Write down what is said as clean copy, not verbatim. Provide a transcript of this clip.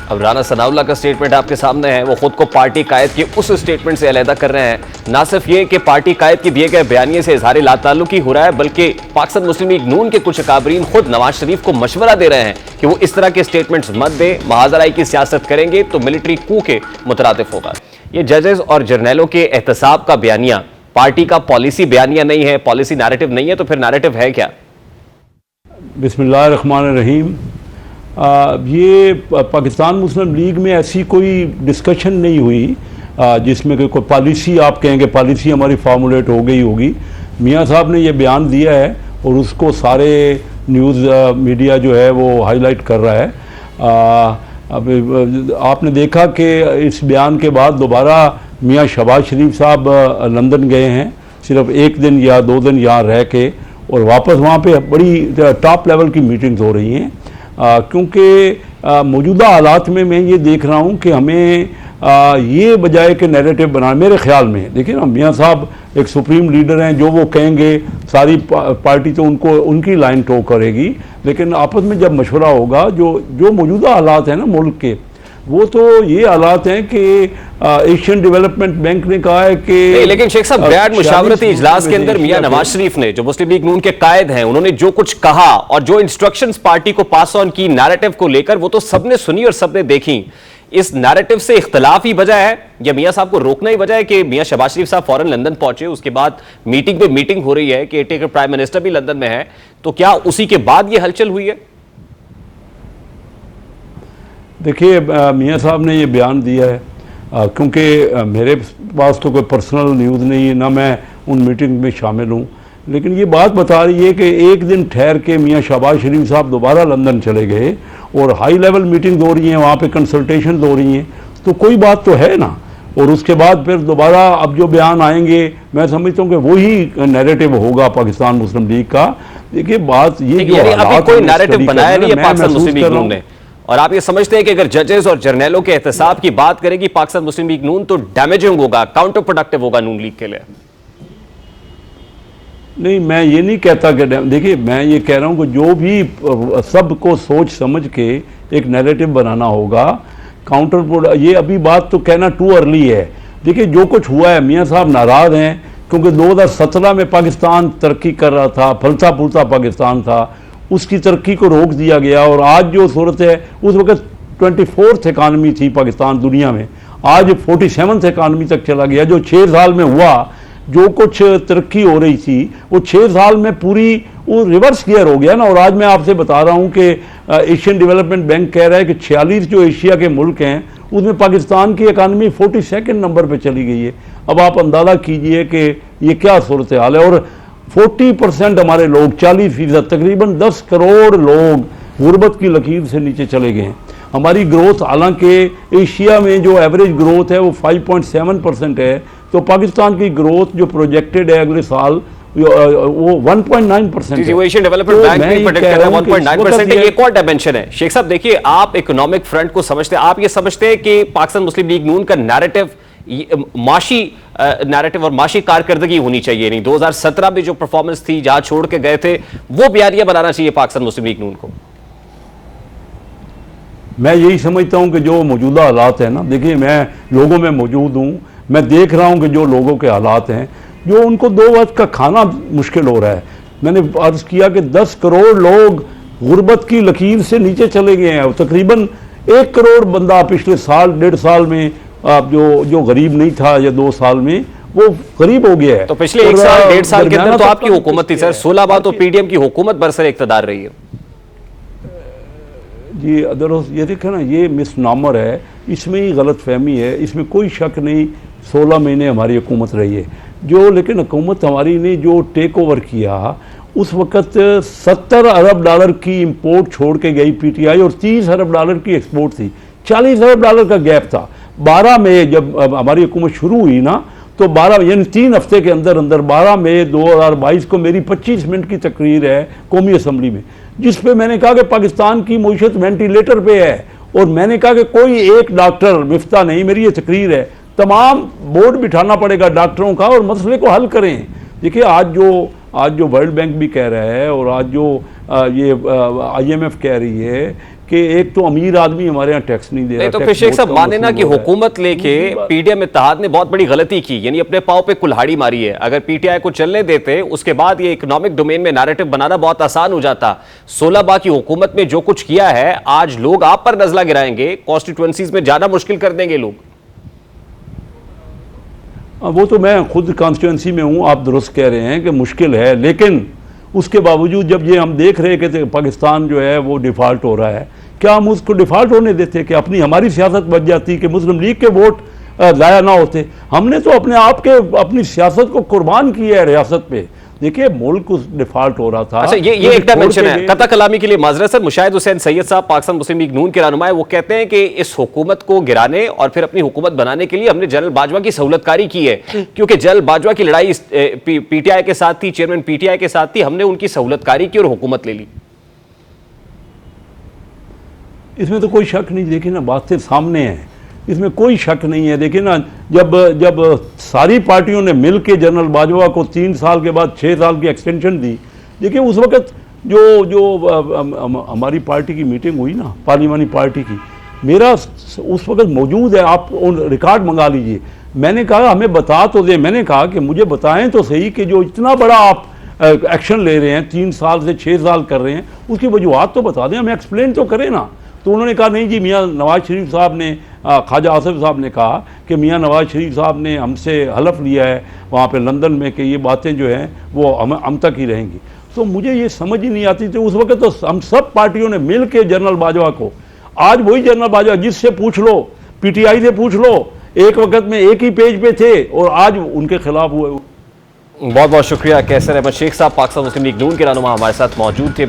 अब राना सनाउल्लाह का स्टेटमेंट आपके सामने है। वो खुद को पार्टी कायद के उस स्टेटमेंट से अलहदा कर रहे हैं। ना सिर्फ ये कि पार्टी कायद के दिए गए बयानिए से इजहार लाताल्लुकी हो रहा है, बल्कि पाकिस्तान मुस्लिम लीग नून के कुछ अकाबरीन खुद नवाज शरीफ को मशवरा दे रहे हैं कि वो इस तरह के स्टेटमेंट्स मत दे। महाजराई की सियासत करेंगे तो मिलिट्री कू के मुतरादिफ होगा। ये जजेस और जर्नैलों के एहतसाब का बयानिया पार्टी का पॉलिसी बयानिया नहीं है, पॉलिसी नैरेटिव नहीं है, तो फिर नैरेटिव है क्या? बिस्मिल्लाहिर्रहमानिर्रहीम। ये पाकिस्तान मुस्लिम लीग में ऐसी कोई डिस्कशन नहीं हुई जिसमें कोई पॉलिसी आप कहेंगे पॉलिसी हमारी फार्मूलेट हो गई होगी। मियाँ साहब ने ये बयान दिया है और उसको सारे न्यूज़ मीडिया जो है वो हाईलाइट कर रहा है। अब आपने देखा कि इस बयान के बाद दोबारा मियाँ शहबाज शरीफ साहब लंदन गए हैं, सिर्फ एक दिन या 2 दिन यहाँ रह के, और वापस वहाँ पे बड़ी टॉप लेवल की मीटिंग्स हो रही हैं। क्योंकि मौजूदा हालात में मैं ये देख रहा हूँ कि हमें ये बजाय के नैरेटिव बनाना, मेरे ख्याल में देखिए ना, मियाँ साहब एक सुप्रीम लीडर हैं, जो वो कहेंगे सारी पार्टी तो उनको उनकी लाइन टो करेगी, लेकिन आपस में जब मशवरा होगा, जो मौजूदा हालात हैं ना मुल्क के, वो तो ये हालात हैं कि एशियन डेवलपमेंट बैंक ने कहा है कि लेकिन शेख साहब गैर मुशावरती इजलास के अंदर मियां नवाज शरीफ ने, जो मुस्लिम लीग नून के कायद हैं, उन्होंने जो कुछ कहा और जो इंस्ट्रक्शंस पार्टी को पास ऑन की नैरेटिव को लेकर, वो तो सबने सुनी और सबने देखी। इस नैरेटिव से इख्तलाफ ही वजह है या मियां साहब को रोकना ही वजह है कि मियां शहबाज शरीफ साहब फौरन लंदन पहुंचे, उसके बाद मीटिंग पे मीटिंग हो रही है, केयरटेकर प्राइम मिनिस्टर भी लंदन में है, तो क्या उसी के बाद ये हलचल हुई है? देखिए, मियाँ साहब ने ये बयान दिया है क्योंकि मेरे पास तो कोई पर्सनल न्यूज़ नहीं है, ना मैं उन मीटिंग में शामिल हूँ, लेकिन ये बात बता रही है कि एक दिन ठहर के मियाँ शहबाज शरीफ साहब दोबारा लंदन चले गए और हाई लेवल मीटिंग हो रही हैं, वहाँ पे कंसल्टेशन हो रही हैं, तो कोई बात तो है ना। और उसके बाद फिर दोबारा अब जो बयान आएंगे, मैं समझता हूँ कि वही नैरेटिव होगा पाकिस्तान मुस्लिम लीग का। देखिए बात ये जो अभी कोई नैरेटिव बनाया नहीं है पाकिस्तान मुस्लिम लीग नून ने, और आप ये समझते हैं कि अगर जजेस और जर्नैलों के एहतसाब की बात करेगी पाकिस्तान मुस्लिम लीग नून, तो डैमेजिंग होगा, काउंटर प्रोडक्टिव होगा नून लीग के लिए? नहीं, मैं ये नहीं कहता कि, देखिए मैं ये कह रहा हूँ कि जो भी सबको सोच समझ के एक नैरेटिव बनाना होगा, काउंटर, ये अभी बात तो कहना टू अर्ली है। देखिए जो कुछ हुआ है, मियाँ साहब नाराज़ हैं क्योंकि 2017 में पाकिस्तान तरक्की कर रहा था, फलता फूलता पाकिस्तान था, उसकी तरक्की को रोक दिया गया, और आज जो सूरत है, उस वक्त 24th इकानमी थी पाकिस्तान दुनिया में, आज 47th इकानमी तक चला गया। जो 6 साल में हुआ, जो कुछ तरक्की हो रही थी, वो 6 साल में पूरी वो रिवर्स गियर हो गया ना। और आज मैं आपसे बता रहा हूँ कि एशियन डेवलपमेंट बैंक कह रहा है कि 46 जो एशिया के मुल्क हैं, उसमें पाकिस्तान की इकानमी 42nd नंबर पर चली गई है। अब आप अंदाज़ा कीजिए कि ये क्या सूरत हाल है। और 40% हमारे लोग, 40%, तकरीबन 10 करोड़ लोग गुर्बत की लकीर से नीचे चले गए हैं। हमारी ग्रोथ, हालांकि एशिया में जो एवरेज ग्रोथ है वो 5.7% है, तो पाकिस्तान की ग्रोथ जो प्रोजेक्टेड है अगले साल वो 1.9% है। एशियन डेवलपमेंट बैंक भी प्रेडिक्ट कर रहा है 1.9%। एक और डायमेंशन है शेख साहब, देखिए आप इकोनॉमिक फ्रंट को समझते हैं, आप ये समझते हैं कि पाकिस्तान मुस्लिम लीग नून का नैरेटिव माशी नैरेटिव और माशी कारकर्दगी होनी चाहिए, नहीं 2017 में जो परफॉर्मेंस थी, जहां छोड़ के गए थे, वो बयानिया बनाना चाहिए पाकिस्तान मुस्लिम लीग नून को? मैं यही समझता हूं कि जो मौजूदा हालात हैं ना, देखिए मैं लोगों में मौजूद हूं, मैं देख रहा हूं कि जो लोगों के हालात हैं, जो उनको 2 वक्त का खाना मुश्किल हो रहा है। मैंने अर्ज किया कि 10 करोड़ लोग गुर्बत की लकीर से नीचे चले गए हैं। तकरीबन 1 करोड़ बंदा पिछले साल 1.5 साल में जो गरीब नहीं था, या 2 साल में वो गरीब हो गया है। तो पिछले 1 साल 1.5 साल के अंदर तो आपकी हुकूमत थी सर, 16 बार तो पीडीएम की हुकूमत बरसर इक़्तिदार रही है जी। अदरवाइज ये देखें ना, ये मिसनामर है, इसमें ही गलत फहमी है, इसमें कोई शक नहीं। 16 महीने हमारी हुकूमत रही है, जो लेकिन हुकूमत हमारी ने जो टेक ओवर किया, उस वक़्त $70 अरब की इंपोर्ट छोड़ के गई पीटीआई, और $30 अरब की एक्सपोर्ट थी, $40 अरब का गैप था। 12 मई जब हमारी हुकूमत शुरू हुई ना, तो 12 यानी 3 हफ्ते के अंदर अंदर 12 मई 2022 को मेरी 25 मिनट की तकरीर है कौमी असम्बली में, जिस पे मैंने कहा कि पाकिस्तान की मईशत वेंटिलेटर पे है, और मैंने कहा कि कोई एक डॉक्टर मिफ्ता नहीं, मेरी ये तकरीर है, तमाम बोर्ड बिठाना पड़ेगा डॉक्टरों का और मसले को हल करें। देखिए आज जो वर्ल्ड बैंक भी कह रहा है, और आज जो ये IMF कह रही है कि एक तो अमीर आदमी हमारे यहाँ टैक्स नहीं दे रहा। नहीं तो फिर शेख साहब माने ना कि हुकूमत लेके पीडीएम इत्तेहाद ने बहुत बड़ी गलती की, यानी अपने पांव पे कुल्हाड़ी मारी है। अगर पीटीआई को चलने देते उसके बाद ये इकोनॉमिक डोमेन में नैरेटिव बनाना बहुत आसान हो जाता। 16 बार की हुकूमत में जो कुछ किया है, आज लोग आप पर नजला गिराएंगे, कॉन्स्टिट्यूएंसीज में जाना मुश्किल कर देंगे लोग। वो तो मैं खुद कॉन्स्टिट्यूंसी में हूँ, आप दुरुस्त कह रहे हैं कि मुश्किल है, लेकिन उसके बावजूद जब ये हम देख रहे हैं कि पाकिस्तान जो है वो डिफ़ॉल्ट हो रहा है, क्या हम उसको डिफ़ॉल्ट होने देते कि अपनी हमारी सियासत बच जाती कि मुस्लिम लीग के वोट ज़ाया ना होते? हमने तो अपने आप के अपनी सियासत को कुर्बान किया है रियासत पे। देखिए मुल्क डिफ़ॉल्ट हो रहा था। अच्छा, ये एक डायमेंशन है। कता कलामी के लिए माजरत सर, मुशाहिद हुसैन सैयद साहब पाकिस्तान मुस्लिम लीग नून के रहनुमा है, वो कहते हैं कि इस हुकूमत को गिराने और फिर अपनी हुकूमत बनाने के लिए हमने जनरल बाजवा की सहूलतकारी की है, क्योंकि जनरल बाजवा की लड़ाई पीटीआई के साथ थी, चेयरमैन पीटीआई के साथ थी, हमने उनकी सहूलतकारी की और हुकूमत ले ली। इसमें तो कोई शक नहीं, देखिए ना बातें सामने हैं, इसमें कोई शक नहीं है। देखिए ना जब सारी पार्टियों ने मिल के जनरल बाजवा को 3 साल के बाद 6 साल की एक्सटेंशन दी, देखिए उस वक़्त जो हमारी पार्टी की मीटिंग हुई ना, पार्लिमानी पार्टी की, मेरा उस वक़्त मौजूद है, आप रिकॉर्ड मंगा लीजिए। मैंने कहा हमें बता तो दें, मैंने कहा कि मुझे बताएं तो सही कि जो इतना बड़ा आप एक्शन ले रहे हैं, 3 साल से 6 साल कर रहे हैं, उसकी वजूहत तो बता दें, हमें एक्सप्लेन तो करें ना। तो उन्होंने कहा नहीं जी, मियाँ नवाज शरीफ साहब ने, ख्वाजा आसिफ साहब ने कहा कि मियाँ नवाज शरीफ साहब ने हमसे हलफ लिया है वहाँ पे लंदन में कि ये बातें जो हैं वो हम तक ही रहेंगी। तो मुझे ये समझ ही नहीं आती थी उस वक्त। तो हम सब पार्टियों ने मिल के जनरल बाजवा को, आज वही जनरल बाजवा जिससे पूछ लो, पीटीआई से पूछ लो, एक वक्त में एक ही पेज पे थे और आज उनके खिलाफ हुए। बहुत बहुत शुक्रिया कैसर अहमद शेख साहब, पाकिस्तान मुस्लिम लीग नून के रहनुमा हमारे साथ मौजूद थे।